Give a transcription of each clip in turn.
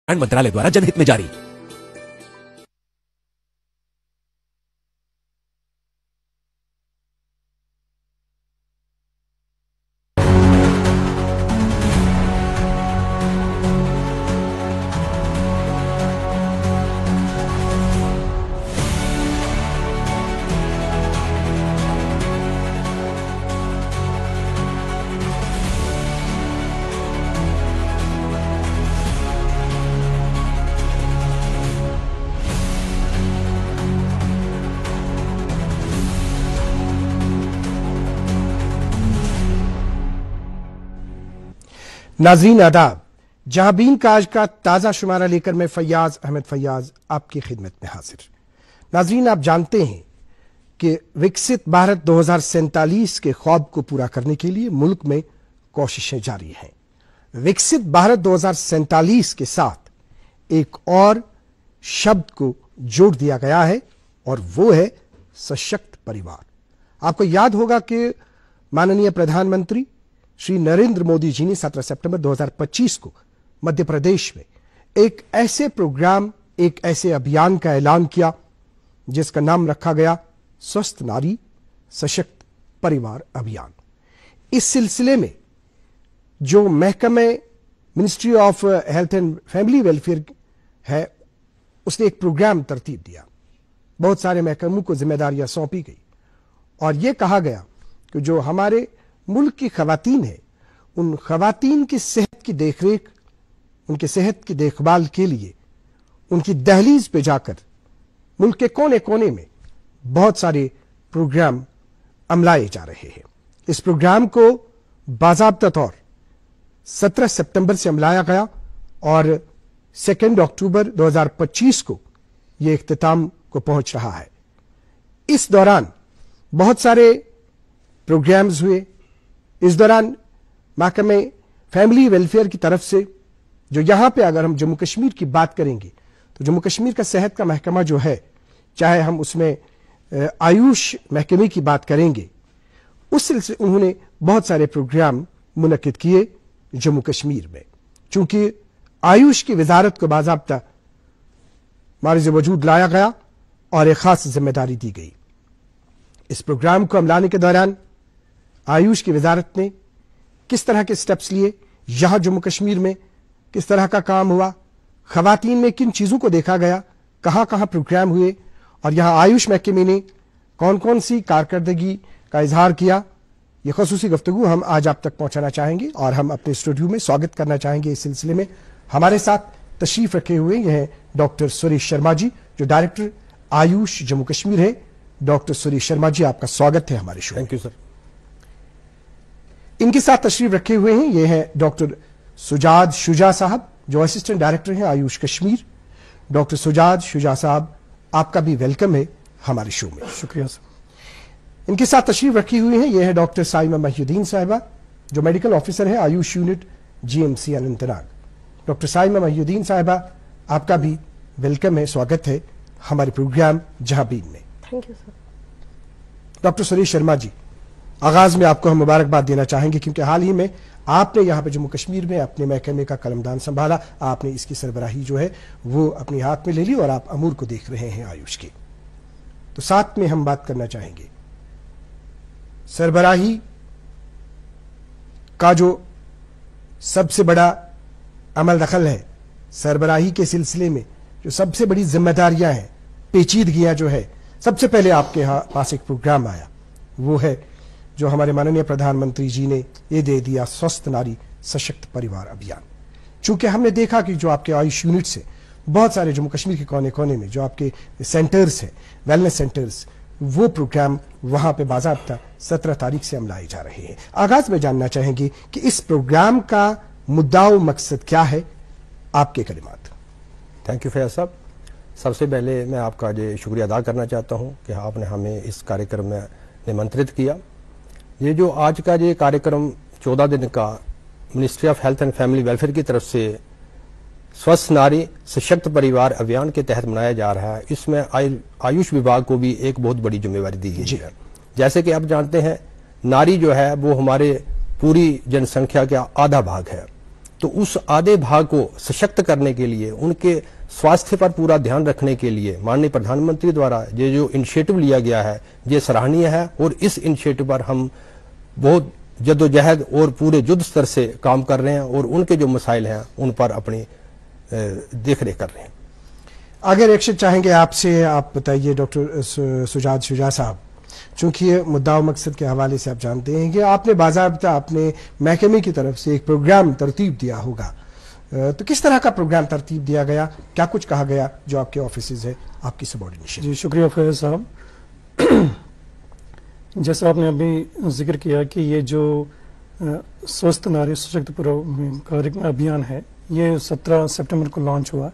मंत्रालय द्वारा जनहित में जारी। नाजरीन आदाब, जहाबीन का आज का ताज़ा शुमारा लेकर मैं फैयाज अहमद फैयाज आपकी खिदमत में हाजिर। नाजरीन, आप जानते हैं कि विकसित भारत 2047 के ख्वाब को पूरा करने के लिए मुल्क में कोशिशें जारी हैं। विकसित भारत 2047 के साथ एक और शब्द को जोड़ दिया गया है और वो है सशक्त परिवार। आपको याद होगा कि माननीय प्रधानमंत्री श्री नरेंद्र मोदी जी ने 17 सितंबर 2025 को मध्य प्रदेश में एक ऐसे प्रोग्राम, एक ऐसे अभियान का ऐलान किया जिसका नाम रखा गया स्वस्थ नारी सशक्त परिवार अभियान। इस सिलसिले में जो महकमे ministry of health and family welfare है, उसने एक प्रोग्राम तरतीब दिया। बहुत सारे महकमों को जिम्मेदारियां सौंपी गई और यह कहा गया कि जो हमारे मुल्क की खवातीन है, उन खवातीन की सेहत की देखरेख, उनकी सेहत की देखभाल के लिए उनकी दहलीज पे जाकर मुल्क के कोने कोने में बहुत सारे प्रोग्राम अमलाए जा रहे हैं। इस प्रोग्राम को बाज़ाब्ता तौर 17 सितंबर से अमलाया गया और 2 अक्टूबर 2025 को यह इख्तिताम को पहुंच रहा है। इस दौरान बहुत सारे प्रोग्राम्स हुए। इस दौरान महकमे फैमिली वेलफेयर की तरफ से, जो यहां पे अगर हम जम्मू कश्मीर की बात करेंगे तो जम्मू कश्मीर का सेहत का महकमा जो है, चाहे हम उसमें आयुष महकमे की बात करेंगे, उस सिलसिले उन्होंने बहुत सारे प्रोग्राम मुनक्किद किए जम्मू कश्मीर में। चूंकि आयुष की वजारत को बाज़ाब्ता मारिज़ वजूद लाया गया और एक खास जिम्मेदारी दी गई। इस प्रोग्राम को अमलाने के दौरान आयुष की वजारत ने किस तरह के स्टेप्स लिए, यहां जम्मू कश्मीर में किस तरह का काम हुआ, खवातीन में किन चीजों को देखा गया, कहां कहां प्रोग्राम हुए और यहां आयुष महकमे ने कौन कौन सी कारकर्दगी का इजहार किया, यह खसूसी गुफ्तगू हम आज आप तक पहुंचाना चाहेंगे और हम अपने स्टूडियो में स्वागत करना चाहेंगे। इस सिलसिले में हमारे साथ तशरीफ रखे हुए यह हैं डॉक्टर सुरेश शर्मा जी, जो डायरेक्टर आयुष जम्मू कश्मीर है। डॉक्टर सुरेश शर्मा जी, आपका स्वागत है हमारे शो। Thank you sir. इनके साथ तशरीफ रखे हुए हैं ये हैं डॉक्टर सुजाद शुजा साहब, जो असिस्टेंट डायरेक्टर हैं आयुष कश्मीर। डॉक्टर सुजाद शुजा साहब, आपका भी वेलकम है हमारे शो में। शुक्रिया सर। इनके साथ तशरीफ रखी हुई हैं ये है डॉक्टर साइमा महिउद्दीन साहिबा, जो मेडिकल ऑफिसर है आयुष यूनिट GMC अनंतनाग। डॉक्टर साइमा महिउद्दीन साहिबा, आपका भी वेलकम है, स्वागत है हमारे प्रोग्राम जहाबीन में। Thank you sir. Doctor Suresh Sharma ji, आगाज में आपको हम मुबारकबाद देना चाहेंगे क्योंकि हाल ही में आपने यहाँ पे जम्मू कश्मीर में अपने महकमे का कलमदान संभाला, आपने इसकी सरबराही जो है वो अपने हाथ में ले ली और आप अमूर को देख रहे हैं आयुष की। तो साथ में हम बात करना चाहेंगे सरबराही का जो सबसे बड़ा अमल दखल है, सरबराही के सिलसिले में जो सबसे बड़ी जिम्मेदारियां हैं, पेचीदगियां जो है, सबसे पहले आपके यहाँ पास एक प्रोग्राम आया, वो है जो हमारे माननीय प्रधानमंत्री जी ने ये दे दिया स्वस्थ नारी सशक्त परिवार अभियान। चूंकि हमने देखा कि जो आपके आयुष यूनिट से बहुत सारे जम्मू कश्मीर के कोने कोने में जो आपके सेंटर्स हैं, वेलनेस सेंटर्स, वो प्रोग्राम वहां पे बाज़ाब्ता 17 तारीख से अमलाए जा रहे हैं। आगाज में जानना चाहेंगे कि इस प्रोग्राम का मुद्दा व मकसद क्या है, आपके कलिमात। थैंक यू फैयाज साहब। सबसे पहले मैं आपका ये शुक्रिया अदा करना चाहता हूँ कि आपने हमें इस कार्यक्रम में निमंत्रित किया। ये जो आज का ये कार्यक्रम 14 दिन का ministry of health and family welfare की तरफ से स्वस्थ नारी सशक्त परिवार अभियान के तहत मनाया जा रहा है, इसमें आयुष विभाग को भी एक बहुत बड़ी जिम्मेवारी दी गई है। जैसे कि आप जानते हैं, नारी जो है वो हमारे पूरी जनसंख्या का आधा भाग है तो उस आधे भाग को सशक्त करने के लिए, उनके स्वास्थ्य पर पूरा ध्यान रखने के लिए माननीय प्रधानमंत्री द्वारा ये जो इनिशिएटिव लिया गया है ये सराहनीय है। और इस इनिशिएटिव पर हम बहुत जद्दोजहद और पूरे युद्ध स्तर से काम कर रहे हैं और उनके जो मसाइल हैं उन पर अपनी देख रेख कर रहे हैं। आगे रिएक्शन चाहेंगे आपसे, आप बताइए डॉक्टर सुजात शुजा साहब, चूंकि ये मुद्दा मकसद के हवाले से आप जानते हैं कि आपने बाज़ाब्ता अपने महकमे की तरफ से एक प्रोग्राम तरतीब दिया होगा, तो किस तरह का प्रोग्राम तरतीब दिया गया, क्या कुछ कहा गया जो आपके ऑफिस है, आपकी सबऑर्डिनेशन? जी शुक्रिया फैज साहब। जैसा आपने अभी जिक्र किया कि ये जो स्वस्थ नारी सशक्त कार्यक्रम अभियान है ये 17 सितंबर को लॉन्च हुआ।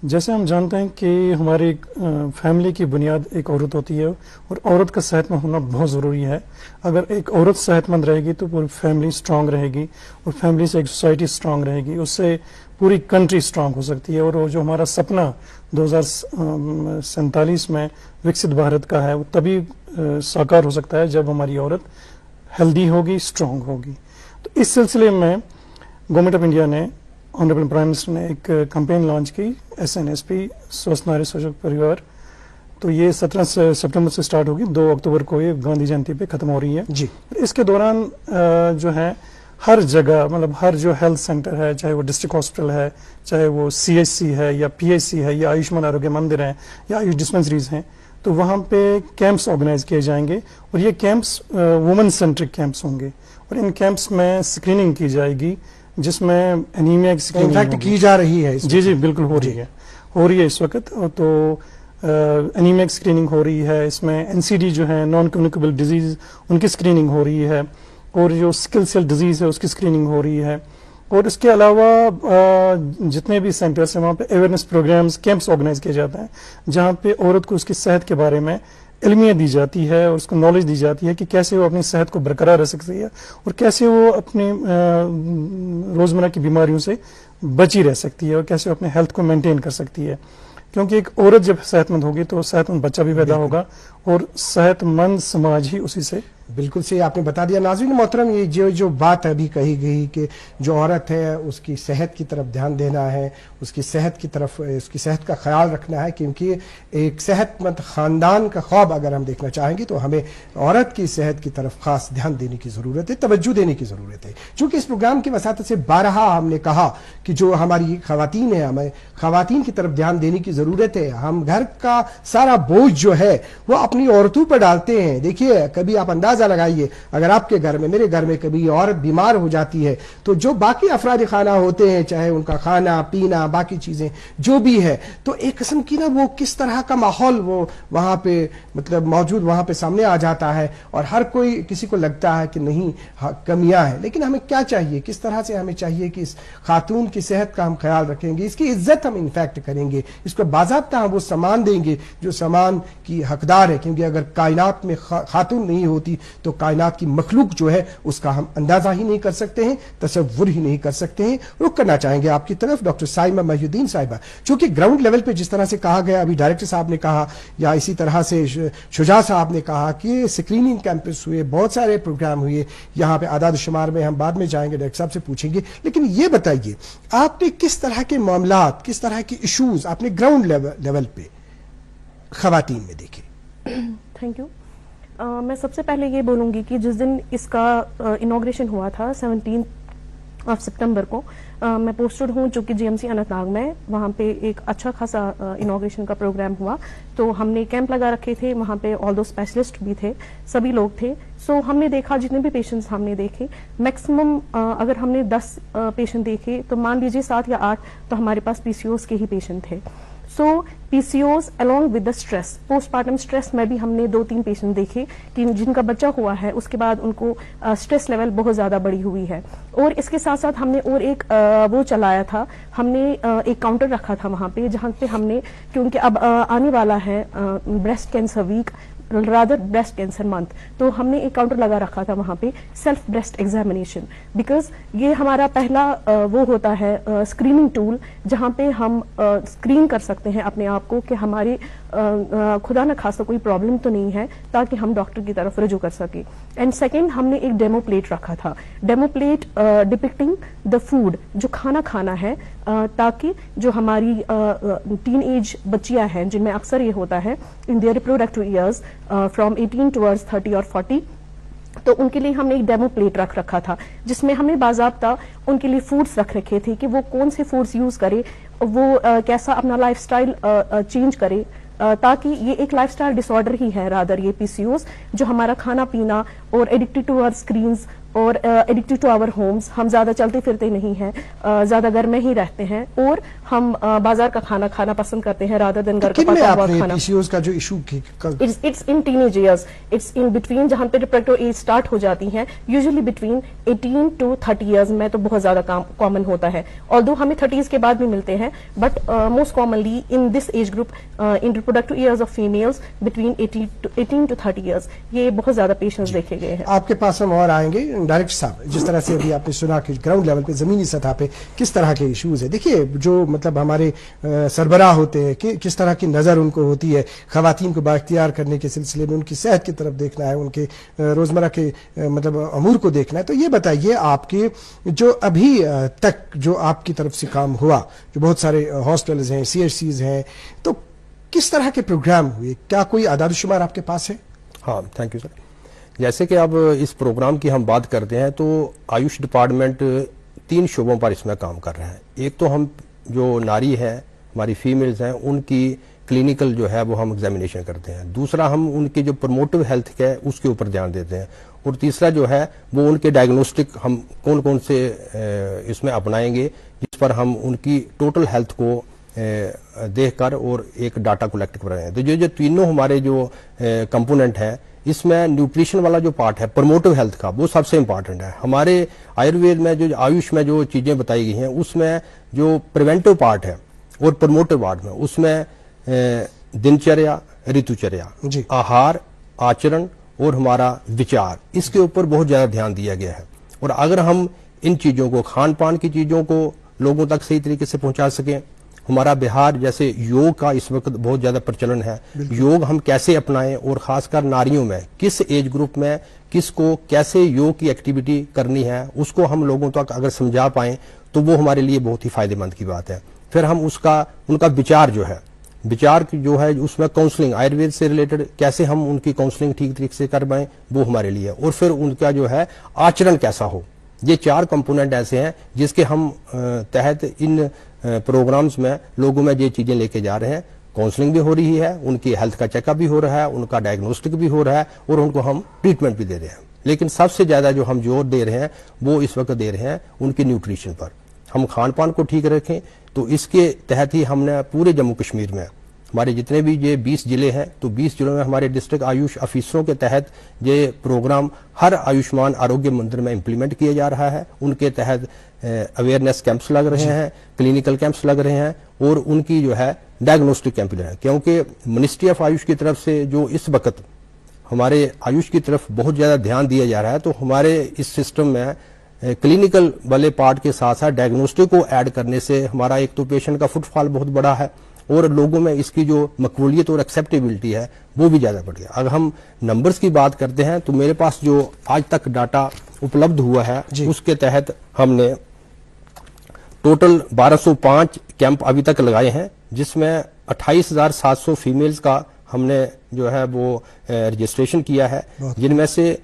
जैसे हम जानते हैं कि हमारी फैमिली की बुनियाद एक औरत होती है और औरत का सेहतमंद होना बहुत ज़रूरी है। अगर एक औरत सेहतमंद रहेगी तो पूरी फैमिली स्ट्रांग रहेगी और फैमिली से एक सोसाइटी स्ट्रांग रहेगी, उससे पूरी कंट्री स्ट्रांग हो सकती है। और वो जो हमारा सपना 2047 में विकसित भारत का है वो तभी साकार हो सकता है जब हमारी औरत हेल्दी होगी, स्ट्रांग होगी। तो इस सिलसिले में गवर्नमेंट ऑफ इंडिया ने, ऑनरेबल प्राइम मिनिस्टर ने एक कैंपेन लॉन्च की, SNSP स्वस्थ नारी सशक्त परिवार। तो ये 17 सितंबर से स्टार्ट होगी, 2 अक्टूबर को ये गांधी जयंती पे खत्म हो रही है जी। इसके दौरान जो है हर जगह, मतलब हर जो हेल्थ सेंटर है, चाहे वो डिस्ट्रिक्ट हॉस्पिटल है, चाहे वो CHC है या PHC है या आयुष्मान आरोग्य मंदिर है या आयुष डिस्पेंसरीज हैं, तो वहाँ पे कैंप्स ऑर्गेनाइज किए जाएंगे और ये कैंप्स वुमेन सेंट्रिक कैंप्स होंगे और इन कैंप्स में स्क्रीनिंग की जाएगी जिसमें एनीमिया की स्क्रीनिंग की जा रही है। जी बिल्कुल हो रही है इस वक्त। तो एनीमिया की स्क्रीनिंग हो रही है, इसमें NCD जो है नॉन कम्युनिकेबल डिजीज उनकी स्क्रीनिंग हो रही है और जो सिकल सेल डिजीज है उसकी स्क्रीनिंग हो रही है। और इसके अलावा जितने भी सेंटर्स हैं वहाँ पे अवेयरनेस प्रोग्राम्स, कैंप्स ऑर्गेनाइज किए जाते हैं जहाँ पे औरत को उसकी सेहत के बारे में इल्मियत दी जाती है और उसको नॉलेज दी जाती है कि कैसे वो अपनी सेहत को बरकरार रख सकती है और कैसे वो अपनी रोजमर्रा की बीमारियों से बची रह सकती है और कैसे वो अपने हेल्थ को मेंटेन कर सकती है। क्योंकि एक औरत जब सेहतमंद होगी तो सेहतमंद बच्चा भी पैदा होगा और सेहतमंद समाज ही उसी से। बिल्कुल सही आपने बता दिया। नाज़रीन मोहतरम, ये जो बात अभी कही गई कि जो औरत है उसकी सेहत की तरफ ध्यान देना है, उसकी सेहत की तरफ, उसकी सेहत का ख्याल रखना है, क्योंकि एक सेहतमंद ख़ानदान का ख्वाब अगर हम देखना चाहेंगे तो हमें औरत की सेहत की तरफ खास ध्यान देने की ज़रूरत है, तवज्जो देने की ज़रूरत है। चूँकि इस प्रोग्राम की वसात से बारहा हमने कहा कि जो हमारी ख़वातीन है, हमें ख़वातीन की तरफ ध्यान देने की ज़रूरत है। हम घर का सारा बोझ जो है वो अपनी औरतों पर डालते हैं। देखिए, कभी आप अंदाज़ा लगाइए, अगर आपके घर में, मेरे घर में कभी औरत बीमार हो जाती है तो जो बाकी अफराद खाना होते हैं, चाहे उनका खाना पीना बाकी चीजें जो भी है, तो एक किस्म की ना वो किस तरह का माहौल वो वहां पे मतलब मौजूद वहां पे सामने आ जाता है और हर कोई, किसी को लगता है कि नहीं कमियां हैं। लेकिन हमें क्या चाहिए, किस तरह से हमें चाहिए कि इस खातून की सेहत का हम ख्याल रखेंगे, इसकी इज्जत हम इनफैक्ट करेंगे, इसको बाज़ाब्ता हम वो सामान देंगे जो सामान की हकदार है। क्योंकि अगर कायनात में खातून नहीं होती तो कायनात की मखलूक जो है उसका हम अंदाजा ही नहीं कर सकते हैं, तसव्वुर ही नहीं कर सकते हैं। रुक करना चाहेंगे आपकी तरफ डॉक्टर साइमा महिउद्दीन साहिबा, चूंकि ग्राउंड लेवल पे जिस तरह से कहा गया, अभी डायरेक्टर साहब ने कहा या इसी तरह से शुजा साहब ने कहा कि स्क्रीनिंग कैंपस हुए, बहुत सारे प्रोग्राम हुए, यहाँ पे आदाद शुमार में हम बाद में जाएंगे, डायरेक्टर साहब से पूछेंगे। लेकिन ये बताइए, आपने किस तरह के मामलात, किस तरह के इशूज आपने ग्राउंड लेवल पे खवातीन में देखे? Thank you. मैं सबसे पहले ये बोलूँगी कि जिस दिन इसका इनॉग्रेशन हुआ था 17 सितंबर को, मैं पोस्टेड हूँ जो कि GMC अनंतनाग में, वहाँ पे एक अच्छा खासा इनॉग्रेशन का प्रोग्राम हुआ। तो हमने कैंप लगा रखे थे, वहाँ पे ऑल दो स्पेशलिस्ट भी थे, सभी लोग थे। सो हमने देखा, जितने भी पेशेंट्स हमने देखे, मैक्सिमम अगर हमने 10 पेशेंट देखे तो मान लीजिए 7 या 8 तो हमारे पास PCOS के ही पेशेंट थे। सो PCOS along with the stress, postmortem stress में भी हमने 2-3 पेशेंट देखे कि जिनका बच्चा हुआ है उसके बाद उनको स्ट्रेस लेवल बहुत ज़्यादा बढ़ी हुई है। और इसके साथ साथ हमने और एक वो चलाया था, हमने एक काउंटर रखा था वहाँ पे, जहाँ पे हमने, क्योंकि अब आने वाला है breast cancer week, rather breast cancer month, तो हमने एक काउंटर लगा रखा था वहां पे, सेल्फ ब्रेस्ट एग्जामिनेशन, बिकॉज ये हमारा पहला वो होता है स्क्रीनिंग टूल जहां पे हम स्क्रीन कर सकते हैं अपने आप को कि हमारे खुदा न खासा कोई प्रॉब्लम तो नहीं है, ताकि हम डॉक्टर की तरफ रुजू कर सके। एंड सेकेंड, हमने एक डेमो प्लेट रखा था, demo plate depicting the food, जो खाना है, ताकि जो हमारी टीन एज बच्चियां हैं जिनमें अक्सर ये होता है in their reproductive years from 18 towards 30 और 40, तो उनके लिए हमने एक डेमो प्लेट रख रखा था जिसमें हमने बाज़ाब्ता उनके लिए फूड्स रख रखे थे कि वो कौन से फूड्स यूज करे, वो कैसा अपना लाइफस्टाइल चेंज करे, ताकि ये एक लाइफस्टाइल डिसऑर्डर ही है रादर ये पीसीओएस, जो हमारा खाना पीना और एडिक्टेड टू आवर स्क्रीन्स और एडिक्टेड टू आवर होम्स, हम ज्यादा चलते फिरते नहीं हैं, ज्यादा घर में ही रहते हैं और हम बाजार का खाना खाना पसंद करते हैं रादर देन घर का पका हुआ खाना। पीसीओएस का जो issue it's in teenage years, it's in between, जहां पे रिप्रोडक्टिव एज स्टार्ट हो जाती है, यूजुअली बिटवीन 18 टू 30 इयर्स में तो बहुत ज्यादा कॉमन होता है, ऑल्दो हमें 30s के बाद भी मिलते हैं, but most commonly in this age group in reproductive years of females between 18 to 30 years ये बहुत ज्यादा पेशेंट्स देखे गए हैं। आपके पास हम और आएंगे डायरेक्टर साहब, जिस तरह से अभी आपने सुना कि ग्राउंड लेवल पे, जमीनी सतह पे किस तरह के इश्यूज है। देखिए जो मतलब हमारे सरबराह होते हैं कि किस तरह की नजर उनको होती है खवातीन को बाख्तियार करने के सिलसिले में, उनकी सेहत की तरफ देखना है, उनके रोजमर्रा के मतलब अमूर को देखना है। तो ये बताइए आपके जो अभी तक जो आपकी तरफ से काम हुआ, जो बहुत सारे हॉस्टल्स हैं, CHCs हैं, तो किस तरह के प्रोग्राम हुए, क्या कोई आदाद-ओ-शुमार आपके पास है? हाँ, थैंक यू सर। जैसे कि अब इस प्रोग्राम की हम बात करते हैं तो आयुष डिपार्टमेंट 3 शोबों पर इसमें काम कर रहा है। एक तो हम जो नारी है, हमारी फीमेल्स हैं, उनकी क्लिनिकल जो है वो हम एग्जामिनेशन करते हैं। दूसरा, हम उनके जो प्रमोटिव हेल्थ है उसके ऊपर ध्यान देते हैं। और तीसरा जो है वो उनके डायग्नोस्टिक हम कौन कौन से इसमें अपनाएंगे, जिस पर हम उनकी टोटल हेल्थ को देखकर और एक डाटा कलेक्ट कर रहे हैं। तो जो तीनों हमारे जो कंपोनेंट है, इसमें न्यूट्रिशन वाला जो पार्ट है प्रमोटिव हेल्थ का, वो सबसे इंपॉर्टेंट है। हमारे आयुर्वेद में जो आयुष में जो चीजें बताई गई हैं उसमें जो प्रिवेंटिव पार्ट है और प्रमोटिव पार्ट में, उसमें दिनचर्या, ऋतुचर्या, आहार, आचरण और हमारा विचार, इसके ऊपर बहुत ज्यादा ध्यान दिया गया है। और अगर हम इन चीजों को, खान पान की चीजों को लोगों तक सही तरीके से पहुंचा सकें, हमारा बिहार जैसे योग का इस वक्त बहुत ज्यादा प्रचलन है, योग हम कैसे अपनाएं और खासकर नारियों में किस एज ग्रुप में किसको कैसे योग की एक्टिविटी करनी है, उसको हम लोगों तक अगर समझा पाएं तो वो हमारे लिए बहुत ही फायदेमंद की बात है। फिर हम उनका विचार जो है, विचार जो है उसमें काउंसलिंग, आयुर्वेद से रिलेटेड कैसे हम उनकी काउंसलिंग ठीक तरीके से कर पाएं, वो हमारे लिए। और फिर उनका जो है आचरण कैसा हो, ये 4 कंपोनेंट ऐसे हैं जिसके हम तहत इन प्रोग्राम्स में लोगों में ये चीजें लेके जा रहे हैं। काउंसलिंग भी हो रही है, उनकी हेल्थ का चेकअप भी हो रहा है, उनका डायग्नोस्टिक भी हो रहा है और उनको हम ट्रीटमेंट भी दे रहे हैं। लेकिन सबसे ज्यादा जो हम जोर दे रहे हैं वो इस वक्त दे रहे हैं उनकी न्यूट्रिशन पर। हम खान पान को ठीक रखें, तो इसके तहत ही हमने पूरे जम्मू कश्मीर में हमारे जितने भी ये 20 जिले हैं, तो 20 जिलों में हमारे डिस्ट्रिक्ट आयुष ऑफिसरों के तहत ये प्रोग्राम हर आयुष्मान आरोग्य मंदिर में इम्प्लीमेंट किया जा रहा है। उनके तहत अवेयरनेस कैंप्स लग रहे हैं, क्लिनिकल कैंप्स लग रहे हैं और उनकी जो है डायग्नोस्टिक कैंप है। क्योंकि मिनिस्ट्री ऑफ आयुष की तरफ से जो इस वक्त हमारे आयुष की तरफ बहुत ज्यादा ध्यान दिया जा रहा है, तो हमारे इस सिस्टम में क्लिनिकल वाले पार्ट के साथ साथ डायग्नोस्टिक को ऐड करने से हमारा एक तो पेशेंट का फुटफॉल बहुत बड़ा है और लोगों में इसकी जो मकबूलियत और एक्सेप्टेबिलिटी है वो भी ज्यादा बढ़ गया। अगर हम नंबर्स की बात करते हैं तो मेरे पास जो आज तक डाटा उपलब्ध हुआ है उसके तहत हमने टोटल 1205 कैंप अभी तक लगाए हैं, जिसमें 28,700 फीमेल्स का हमने जो है वो रजिस्ट्रेशन किया है, जिनमें से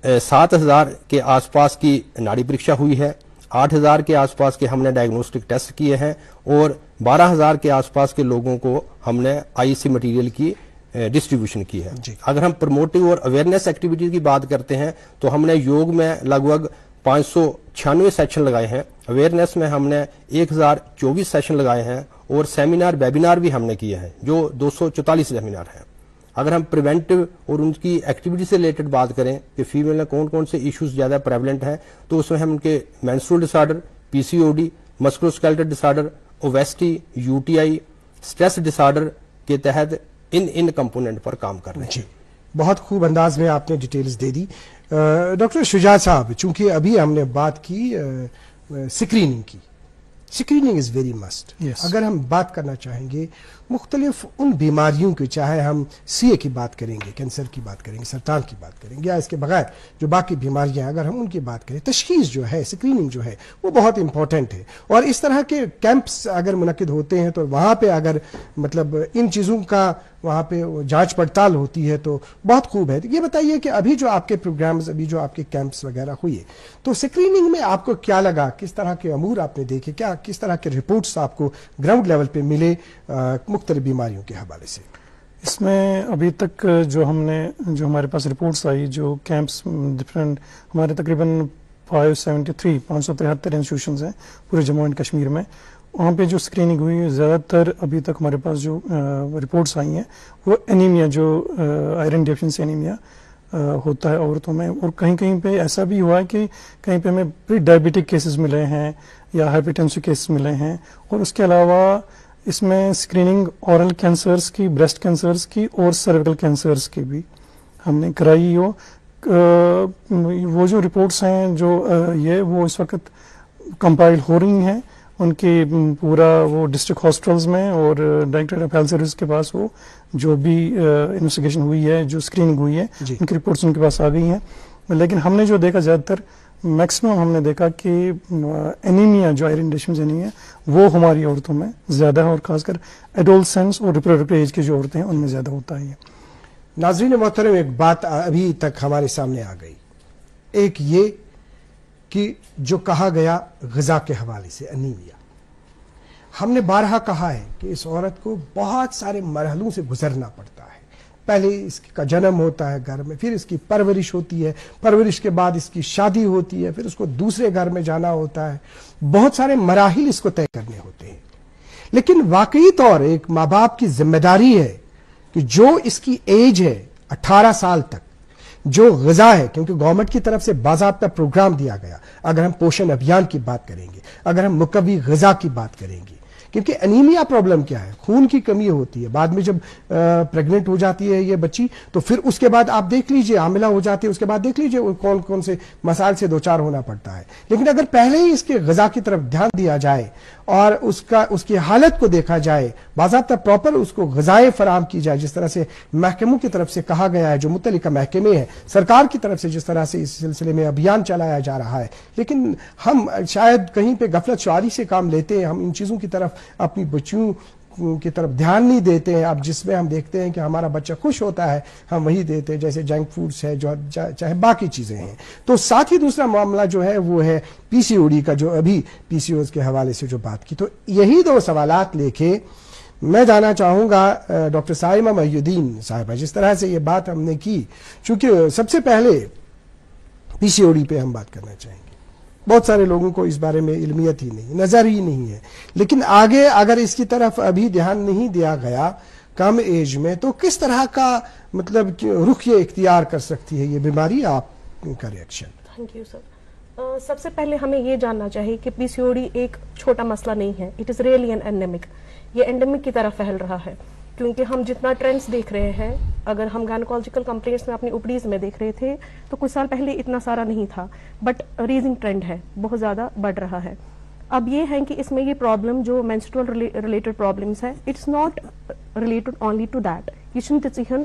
7,000 के आसपास की नाड़ी परीक्षा हुई है, 8,000 के आसपास के हमने डायग्नोस्टिक टेस्ट किए हैं और 12,000 के आसपास के लोगों को हमने आईसी मटेरियल की डिस्ट्रीब्यूशन की है। अगर हम प्रमोटिव और अवेयरनेस एक्टिविटीज की बात करते हैं तो हमने योग में लगभग 596 सेशन लगाए हैं, अवेयरनेस में हमने 1024 सेशन लगाए हैं और सेमिनार वेबिनार भी हमने किए हैं जो 244 सेमिनार हैं। अगर हम प्रिवेंटिव और उनकी एक्टिविटी से रिलेटेड बात करें कि फीमेल में कौन कौन से इश्यूज ज्यादा प्रेवलेंट हैं, तो उसमें हम उनके menstrual disorder, PCOD, musculoskeletal disorder, obesity, UTI, stress disorder के तहत इन कंपोनेंट पर काम कर रहे हैं। बहुत खूब अंदाज में आपने डिटेल्स दे दी। डॉक्टर शुजा साहब, चूंकि अभी हमने बात की स्क्रीनिंग की, स्क्रीनिंग इज़ वेरी मस्ट। अगर हम बात करना चाहेंगे मुख्तलिफ उन बीमारियों की, चाहे हम सीए की बात करेंगे, कैंसर की बात करेंगे, सरतान की बात करेंगे, या इसके बगैर जो बाकी बीमारियां हैं अगर हम उनकी बात करें, तशखीस जो है, स्क्रीनिंग जो है वो बहुत इंपॉर्टेंट है। और इस तरह के कैंप्स अगर मुनक्किद होते हैं तो वहाँ पे अगर मतलब इन चीज़ों का वहाँ पे जांच पड़ताल होती है तो बहुत खूब है। ये बताइए कि अभी जो आपके प्रोग्राम्स, अभी जो आपके कैंप्स वगैरह हुए, तो स्क्रीनिंग में आपको क्या लगा, किस तरह के अमूर आपने देखे, क्या किस तरह के रिपोर्ट्स आपको ग्राउंड लेवल पे मिले मुख्तलिफ बीमारियों के हवाले से? इसमें अभी तक जो हमारे पास रिपोर्ट्स आई, जो कैंप्स डिफरेंट हमारे तकरीबन 573 इंस्टीट्यूशंस हैं पूरे जम्मू एंड कश्मीर में, वहाँ पे जो स्क्रीनिंग हुई है ज़्यादातर अभी तक हमारे पास जो रिपोर्ट्स आई हैं वो एनीमिया, जो आयरन डेफिशिएंसी एनीमिया होता है औरतों में। और कहीं कहीं पे ऐसा भी हुआ है कि कहीं पे हमें प्री डायबिटिक केसेस मिले हैं या हाइपरटेंसिव केसेस मिले हैं। और उसके अलावा इसमें स्क्रीनिंग ऑरल कैंसर्स की, ब्रेस्ट कैंसर्स की और सर्विकल कैंसर्स की भी हमने कराई हो। वो जो रिपोर्ट्स हैं जो वो इस वक्त कंपाइल हो रही हैं, उनकी पूरा वो डिस्ट्रिक्ट हॉस्पिटल्स में और डायरेक्टर ऑफ हेल्थ सर्विस के पास वो जो भी इन्वेस्टिगेशन हुई है, जो स्क्रीनिंग हुई है, उनकी रिपोर्ट्स उनके पास आ गई हैं। लेकिन हमने जो देखा, ज़्यादातर मैक्सिमम हमने देखा कि एनीमिया, जो आयरन डेफिशिएंसी एनीमिया, वो हमारी औरतों में ज़्यादा है और खासकर एडोलसेंस और रिप्रोडक्टिव एज की जो औरतें हैं उनमें ज़्यादा होता है। नाज़रीन मोहतरम, एक बात अभी तक हमारे सामने आ गई, एक ये कि जो कहा गया ग़िज़ा के हवाले से एनीमिया, हमने बारहा कहा है कि इस औरत को बहुत सारे मरहलों से गुजरना पड़ता है। पहले इसका जन्म होता है घर में, फिर इसकी परवरिश होती है, परवरिश के बाद इसकी शादी होती है, फिर उसको दूसरे घर में जाना होता है, बहुत सारे मराहिल इसको तय करने होते हैं। लेकिन वाकई तौर एक माँ बाप की जिम्मेदारी है कि जो इसकी एज है 18 साल तक, जो ग़िज़ा है, क्योंकि गवर्नमेंट की तरफ से बाज़ाब्ता प्रोग्राम दिया गया, अगर हम पोषण अभियान की बात करेंगे, अगर हम मुकव्वी ग़िज़ा की बात करेंगे, क्योंकि एनीमिया प्रॉब्लम क्या है, खून की कमी होती है। बाद में जब प्रेग्नेंट हो जाती है ये बच्ची, तो फिर उसके बाद आप देख लीजिए, हामिला हो जाती है, उसके बाद देख लीजिए कौन कौन से मसाइल से दो चार होना पड़ता है। लेकिन अगर पहले ही इसके ग़िज़ा की तरफ ध्यान दिया जाए और उसकी हालत को देखा जाए, बाज़ाब्ता प्रॉपर उसको ग़िज़ाएं फराहम की जाए, जिस तरह से महकमों की तरफ से कहा गया है, जो मुतल्लिका महकमे हैं, सरकार की तरफ से जिस तरह से इस सिलसिले में अभियान चलाया जा रहा है। लेकिन हम शायद कहीं पे गफलत शुआरी से काम लेते हैं, हम इन चीज़ों की तरफ, अपनी बच्चियों की तरफ ध्यान नहीं देते हैं। अब जिसमें हम देखते हैं कि हमारा बच्चा खुश होता है, हम वही देते हैं, जैसे जंक फूड्स है, जो चाहे बाकी चीज़ें हैं। तो साथ ही दूसरा मामला जो है वो है पीसीओडी का, जो अभी पीसीओएस के हवाले से जो बात की। तो यही दो सवालात लेके मैं जाना चाहूँगा डॉक्टर साइमा महिउद्दीन साहिबा, जिस तरह से ये बात हमने की, चूँकि सबसे पहले पीसीओडी पे हम बात करना चाहेंगे। बहुत सारे लोगों को इस बारे में इल्मियत ही नहीं, नज़र ही नहीं है, लेकिन आगे अगर इसकी तरफ अभी ध्यान नहीं दिया गया कम एज में, तो किस तरह का मतलब रुख ये इख्तियार कर सकती है ये बीमारी? आपका रिएक्शन? Thank you sir. सबसे पहले हमें ये जानना चाहिए कि पीसीओडी एक छोटा मसला नहीं है, it is really an endemic. ये एंडेमिक की तरफ फैल रहा है, क्योंकि हम जितना ट्रेंड्स देख रहे हैं, अगर हम गायनोकोलॉजिकल कंप्लेंट्स में अपनी उपडीज में देख रहे थे तो कुछ साल पहले इतना सारा नहीं था, बट रीजिंग ट्रेंड है, बहुत ज़्यादा बढ़ रहा है। अब ये है कि इसमें ये प्रॉब्लम जो मेंस्ट्रुअल रिलेटेड प्रॉब्लम्स है, it's not related only to that,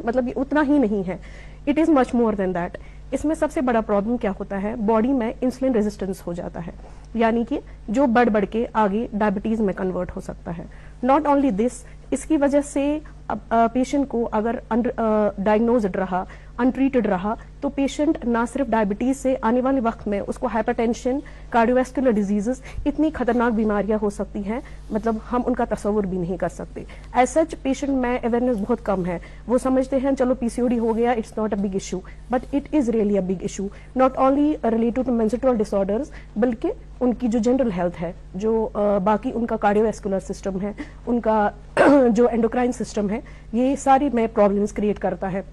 मतलब ये उतना ही नहीं है, it is much more than that. इसमें सबसे बड़ा प्रॉब्लम क्या होता है, बॉडी में इंसुलिन रेजिस्टेंस हो जाता है, यानी कि जो बढ़ बढ़ के आगे डायबिटीज में कन्वर्ट हो सकता है। नॉट ओनली दिस, इसकी वजह से पेशेंट को अगर डायग्नोज्ड रहा, अनट्रीटेड रहा, तो पेशेंट ना सिर्फ डायबिटीज से आने वाले वक्त में उसको हाइपरटेंशन, कार्डियोवैस्कुलर डिजीजेस, इतनी खतरनाक बीमारियां हो सकती हैं, मतलब हम उनका तस्वुर भी नहीं कर सकते। एज सच पेशेंट में अवेयरनेस बहुत कम है, वो समझते हैं चलो पीसीओडी हो गया, it's not a big issue, but it is really a big issue, not only related to menstrual disorders, बल्कि उनकी जो जनरल हेल्थ है, जो बाकी उनका कार्डियोवैस्कुलर सिस्टम है, उनका जो एंडोक्राइन सिस्टम है, ये सारी में प्रॉब्लम्स क्रिएट करता है।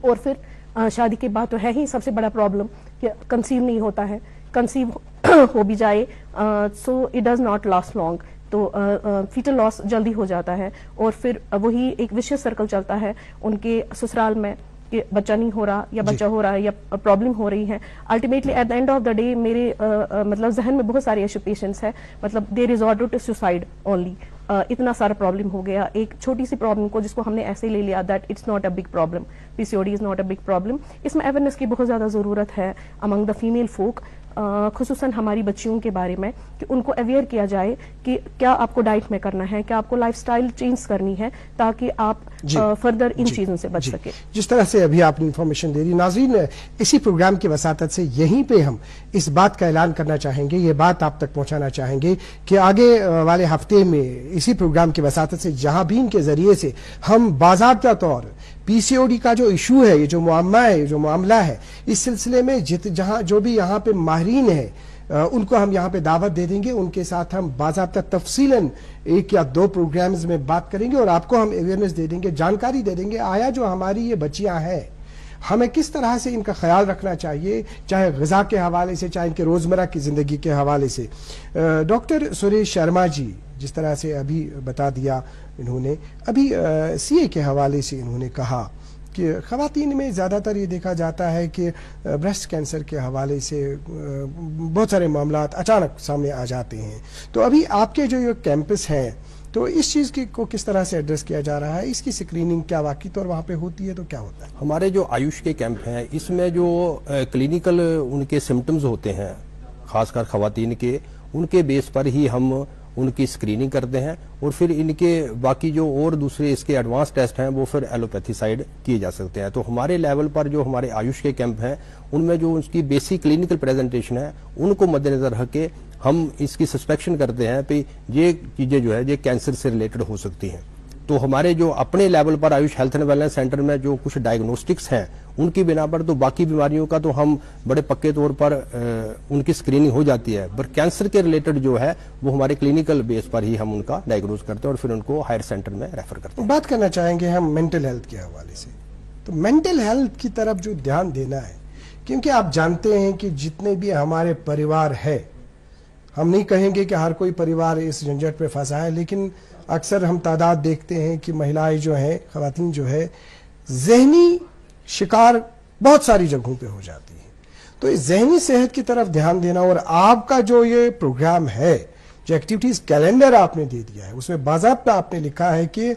और फिर शादी के बाद तो है ही सबसे बड़ा प्रॉब्लम कि कंसीव नहीं होता है, कंसीव हो भी जाए so it does not last long, तो फीटल लॉस जल्दी हो जाता है, और फिर वही एक विशियस सर्कल चलता है उनके ससुराल में, कि बच्चा नहीं हो रहा या बच्चा हो रहा है या प्रॉब्लम हो रही है। Ultimately at the end of the day मेरे मतलब जहन में बहुत सारे ऐसे पेशेंट्स हैं, मतलब दे रिजॉर्ट टू सुसाइड ओनली। इतना सारा प्रॉब्लम हो गया, एक छोटी सी प्रॉब्लम को जिसको हमने ऐसे ही ले लिया that it's not a big problem, PCOD is not a big problem. इसमें अवेयरनेस की बहुत ज्यादा जरूरत है अमंग द फीमेल फोक, खुसूसन हमारी बच्चियों के बारे में, कि उनको अवेयर किया जाए कि क्या आपको डाइट में करना है, क्या आपको लाइफस्टाइल चेंज करनी है, ताकि आप फर्दर इन चीजों से बच सके। जिस तरह से अभी आपने इंफॉर्मेशन दे दी नाज़रीन, इसी प्रोग्राम की वसातत से यहीं पे हम इस बात का ऐलान करना चाहेंगे, ये बात आप तक पहुंचाना चाहेंगे कि आगे वाले हफ्ते में इसी प्रोग्राम की वसातत से जहां भी इनके जरिए से हम बाज़ाब्ता तौर पीसीओडी का जो इशू है, ये जो मुआम्मा है, जो मामला है, इस सिलसिले में जहां जो भी यहाँ पे माहिरीन है उनको हम यहाँ पे दावत दे देंगे, उनके साथ हम बाज़ाब्ता तफसीलन 1 या 2 प्रोग्राम्स में बात करेंगे और आपको हम अवेयरनेस दे देंगे, जानकारी दे देंगे आया जो हमारी ये बच्चियां हैं हमें किस तरह से इनका ख्याल रखना चाहिए, चाहे ग़िज़ा के हवाले से, चाहे इनके रोज़मर्रा की ज़िंदगी के हवाले से। डॉक्टर सुरेश शर्मा जी जिस तरह से अभी बता दिया इन्होंने, अभी सीए के हवाले से इन्होंने कहा कि ख़वातीन में ज़्यादातर ये देखा जाता है कि ब्रेस्ट कैंसर के हवाले से बहुत सारे मामला अचानक सामने आ जाते हैं। तो अभी आपके जो ये कैंपस हैं, तो इस चीज़ को किस तरह से एड्रेस किया जा रहा है, इसकी स्क्रीनिंग क्या वाकई तौर वहाँ पे होती है, तो क्या होता है? हमारे जो आयुष के कैंप हैं इसमें जो क्लिनिकल उनके सिम्टम्स होते हैं, खासकर ख़वातीन के, उनके बेस पर ही हम उनकी स्क्रीनिंग करते हैं और फिर इनके बाकी जो और दूसरे इसके एडवांस टेस्ट हैं वो फिर एलोपैथी साइड किए जा सकते हैं। तो हमारे लेवल पर जो हमारे आयुष के कैंप हैं उनमें जो उसकी बेसिक क्लिनिकल प्रेजेंटेशन है उनको मद्देनजर रख के हम इसकी सस्पेक्शन करते हैं कि ये चीज़ें जो है ये कैंसर से रिलेटेड हो सकती हैं। तो हमारे जो अपने लेवल पर Ayush health and wellness centre में जो कुछ डायग्नोस्टिक्स हैं उनकी बिना पर तो बाकी बीमारियों का तो हम बड़े पक्के तौर पर उनकी स्क्रीनिंग हो जाती है, पर कैंसर के रिलेटेड जो है वो हमारे क्लिनिकल बेस पर ही हम उनका डायग्नोज करते हैं और फिर उनको हायर सेंटर में रेफर करते हैं। बात करना चाहेंगे हम मेंटल हेल्थ के हवाले से, तो मेंटल हेल्थ की तरफ जो ध्यान देना है, क्योंकि आप जानते हैं कि जितने भी हमारे परिवार है, हम नहीं कहेंगे कि हर कोई परिवार इस झंझट पे फंसा है, लेकिन अक्सर हम तादाद देखते हैं कि महिलाएं जो हैं, ख़वातीन जो है, जहनी शिकार बहुत सारी जगहों पे हो जाती हैं। तो इस जहनी सेहत की तरफ ध्यान देना, और आपका जो ये प्रोग्राम है, जो एक्टिविटीज कैलेंडर आपने दे दिया है, उसमें बाज़ाब्ता आपने लिखा है कि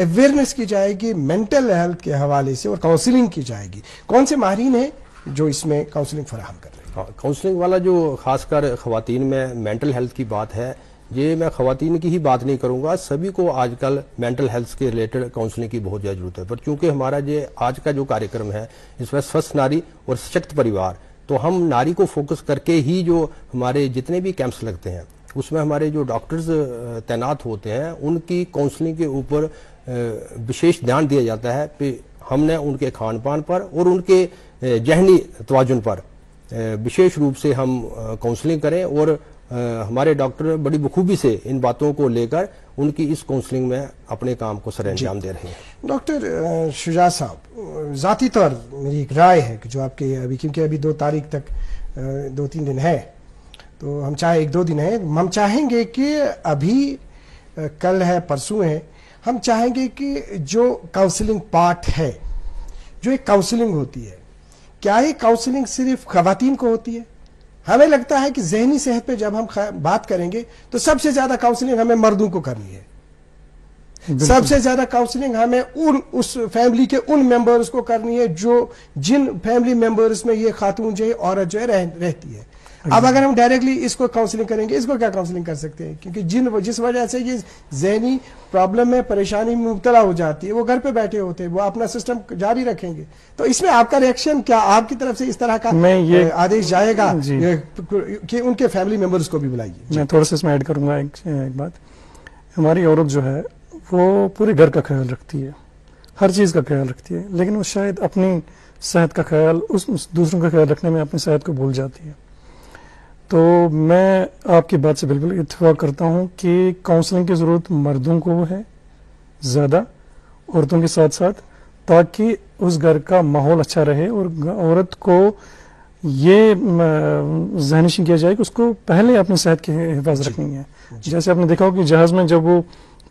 अवेयरनेस की जाएगी मेंटल हेल्थ के हवाले से और काउंसलिंग की जाएगी। कौन से माहिरीन हैं जो इसमें काउंसलिंग फराहम कर रहे हैं? काउंसलिंग वाला जो खासकर ख़वातीन में मेंटल हेल्थ की बात है, ये मैं ख़वातीन की ही बात नहीं करूंगा, सभी को आजकल मेंटल हेल्थ के रिलेटेड काउंसलिंग की बहुत ज़्यादा जरूरत है। पर चूंकि हमारा ये आज का जो कार्यक्रम है इसमें स्वस्थ नारी और सशक्त परिवार, तो हम नारी को फोकस करके ही जो हमारे जितने भी कैंप्स लगते हैं उसमें हमारे जो डॉक्टर्स तैनात होते हैं उनकी काउंसलिंग के ऊपर विशेष ध्यान दिया जाता है। कि हमने उनके खान पान पर और उनके जहनी तवाजुन पर विशेष रूप से हम काउंसलिंग करें और हमारे डॉक्टर बड़ी बखूबी से इन बातों को लेकर उनकी इस काउंसलिंग में अपने काम को सर अंजाम दे रहे हैं। डॉक्टर शुजा साहब, जाती तौर मेरी एक राय है कि जो आपके अभी, क्योंकि अभी 2 तारीख तक 2-3 दिन है, तो हम चाहे 1-2 दिन है, हम चाहेंगे कि अभी कल है, परसों है, हम चाहेंगे कि जो काउंसलिंग पार्ट है, जो एक काउंसलिंग होती है, क्या ये काउंसलिंग सिर्फ ख़वातीन को होती है? हमें लगता है कि जहनी सेहत पे जब हम बात करेंगे तो सबसे ज्यादा काउंसलिंग हमें मर्दों को करनी है, सबसे ज्यादा काउंसलिंग हमें उस फैमिली के उन मेंबर्स को करनी है जो जिन फैमिली मेंबर्स में ये खातून जो है, औरत जो है रहती है। अब अगर हम डायरेक्टली इसको काउंसलिंग करेंगे, इसको क्या काउंसलिंग कर सकते हैं? क्योंकि जिस वजह से ये जहनी प्रॉब्लम में, परेशानी में मुब्तला हो जाती है, वो घर पे बैठे होते हैं, वो अपना सिस्टम जारी रखेंगे। तो इसमें आपका रिएक्शन क्या, आपकी तरफ से इस तरह का आदेश जाएगा कि उनके फैमिली मेंबर्स को भी बुलाइए? मैं थोड़ा सा इसमें ऐड करूंगा एक बात। हमारी औरत जो है वो पूरे घर का ख्याल रखती है, हर चीज का ख्याल रखती है, लेकिन वो शायद अपनी सेहत का ख्याल, उस दूसरों का ख्याल रखने में अपनी सेहत को भूल जाती है। तो मैं आपकी बात से बिल्कुल इत्तेफाक करता हूं कि काउंसलिंग की ज़रूरत मर्दों को है ज़्यादा, औरतों के साथ साथ, ताकि उस घर का माहौल अच्छा रहे और औरत को ये जहनिश किया जाए कि उसको पहले अपनी सेहत की हिफाजत रखनी है। जैसे आपने देखा हो कि जहाज़ में जब वो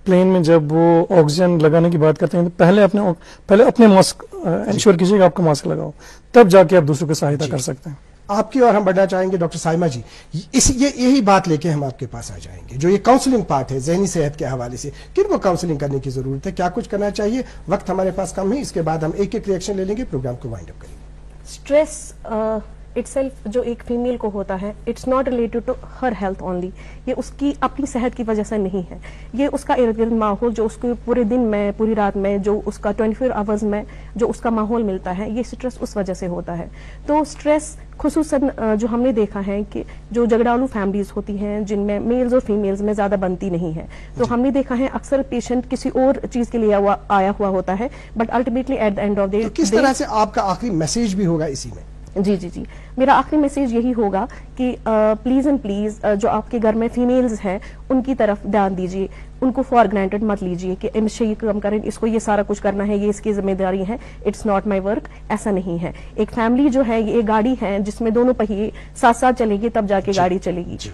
प्लेन में जब वो ऑक्सीजन लगाने की बात करते हैं तो पहले अपने मास्क इंश्योर कीजिएगा आपका मास्क लगाओ, तब जाके आप दूसरों की सहायता कर सकते हैं। आपकी और हम बढ़ना चाहेंगे डॉक्टर साइमा जी, यही बात लेके हम आपके पास आ जाएंगे। जो ये काउंसलिंग पार्ट है जहनी सेहत के हवाले से, किनको काउंसलिंग करने की जरूरत है, क्या कुछ करना चाहिए? वक्त हमारे पास कम है, इसके बाद हम एक एक रिएक्शन ले लेंगे, प्रोग्राम को वाइंड अप करेंगे। स्ट्रेस इटसेल्फ जो एक फीमेल को होता है, it's not related to her health only. ये उसकी अपनी सेहत की वजह से नहीं है, ये उसका इर्द गिर्द माहौल जो उसको पूरे दिन में पूरी रात में जो उसका 24 आवर्स में जो उसका माहौल मिलता है, ये स्ट्रेस उस वजह से होता है। तो स्ट्रेस खुसूसन जो हमने देखा है कि जो झगड़ालू फैमिलीज होती हैं जिनमें मेल्स और फीमेल्स में ज्यादा बनती नहीं है, तो हमने देखा है अक्सर पेशेंट किसी और चीज के लिए आया हुआ होता है, but ultimately at the end of the day किस तरह से आपका आखिरी मैसेज भी होगा इसी में? जी, मेरा आखिरी मैसेज यही होगा कि प्लीज एंड प्लीज जो आपके घर में फीमेल्स हैं उनकी तरफ ध्यान दीजिए, उनको फॉर ग्रांटेड मत लीजिए कि इनसे ये काम करें, इसको ये सारा कुछ करना है, ये इसकी जिम्मेदारी है, इट्स नॉट माय वर्क। ऐसा नहीं है। एक फैमिली जो है ये एक गाड़ी है जिसमें दोनों पहिए साथ साथ चलेंगे तब जाके गाड़ी चलेगी। जी।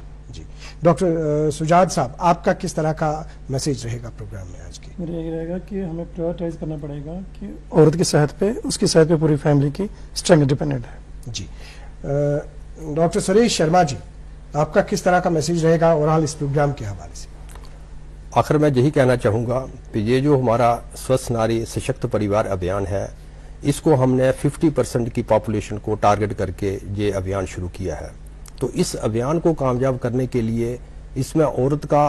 डॉक्टर सुजाद साहब, आपका किस तरह का मैसेज रहेगा प्रोग्राम में आज के? मेरा यही रहेगा कि हमें प्रायोरिटाइज करना पड़ेगा कि औरत की सेहत पे, उसकी सेहत पे पूरी फैमिली की स्ट्रेंथ डिपेंडेंट है। जी। डॉक्टर सुरेश शर्मा जी, आपका किस तरह का मैसेज रहेगा ओवरऑल इस प्रोग्राम के हवाले से? आखिर मैं यही कहना चाहूँगा कि ये जो हमारा स्वस्थ नारी सशक्त परिवार अभियान है, इसको हमने 50% की पॉपुलेशन को टारगेट करके ये अभियान शुरू किया है। तो इस अभियान को कामयाब करने के लिए इसमें औरत का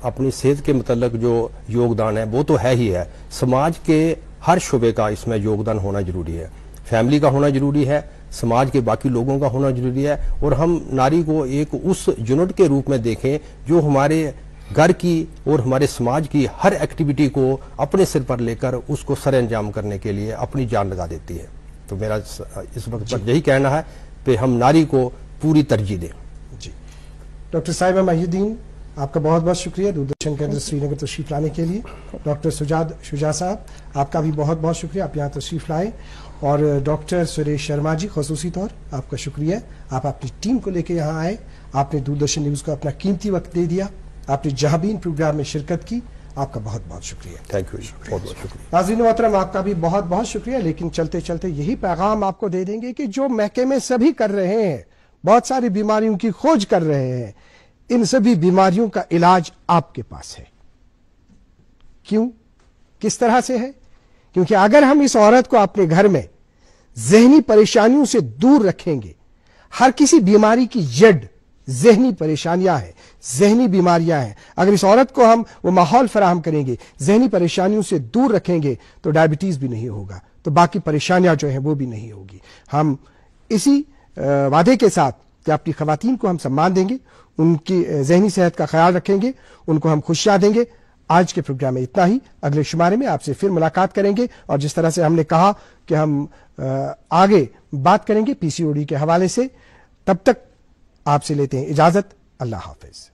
अपनी सेहत के मतलब जो योगदान है वो तो है ही है, समाज के हर शुबे का इसमें योगदान होना जरूरी है। फैमिली का होना जरूरी है, समाज के बाकी लोगों का होना जरूरी है, और हम नारी को एक उस यूनिट के रूप में देखें जो हमारे घर की और हमारे समाज की हर एक्टिविटी को अपने सिर पर लेकर उसको सर अंजाम करने के लिए अपनी जान लगा देती है। तो मेरा इस वक्त पर यही कहना है कि हम नारी को पूरी तरजीह दें। जी। डॉक्टर साहिबा महिउद्दीन, आपका बहुत बहुत शुक्रिया दूरदर्शन केंद्र श्रीनगर तशरीफ लाने के लिए। डॉक्टर शुजा साहब, आपका भी बहुत बहुत शुक्रिया, आप यहाँ तशरीफ लाए। और डॉक्टर सुरेश शर्मा जी, खसूसी तौर आपका शुक्रिया, आप अपनी टीम को लेकर यहाँ आए, आपने दूरदर्शन न्यूज़ को अपना कीमती वक्त दे दिया, आपने जहाबीन प्रोग्राम में शिरकत की, आपका बहुत बहुत शुक्रिया। थैंक यू, बहुत बहुत शुक्रिया। नाज़रीन मोहतरम, आपका भी बहुत बहुत शुक्रिया। लेकिन चलते चलते यही पैगाम आपको दे देंगे कि जो महकमे सभी कर रहे हैं, बहुत सारी बीमारियों की खोज कर रहे हैं, इन सभी बीमारियों का इलाज आपके पास है। क्यों, किस तरह से है? क्योंकि अगर हम इस औरत को अपने घर में ज़हनी परेशानियों से दूर रखेंगे, हर किसी बीमारी की जड़ ज़हनी परेशानियां हैं, ज़हनी बीमारियां हैं। अगर इस औरत को हम वो माहौल फराहम करेंगे, ज़हनी परेशानियों से दूर रखेंगे, तो डायबिटीज भी नहीं होगा, तो बाकी परेशानियां जो हैं वो भी नहीं होगी। हम इसी वादे के साथ कि अपनी खवातीन को हम सम्मान देंगे, उनकी ज़हनी सेहत का ख्याल रखेंगे, उनको हम खुशियां देंगे। आज के प्रोग्राम में इतना ही। अगले शुमारे में आपसे फिर मुलाकात करेंगे, और जिस तरह से हमने कहा कि हम आगे बात करेंगे पीसीओडी के हवाले से, तब तक आपसे लेते हैं इजाजत। अल्लाह हाफिज।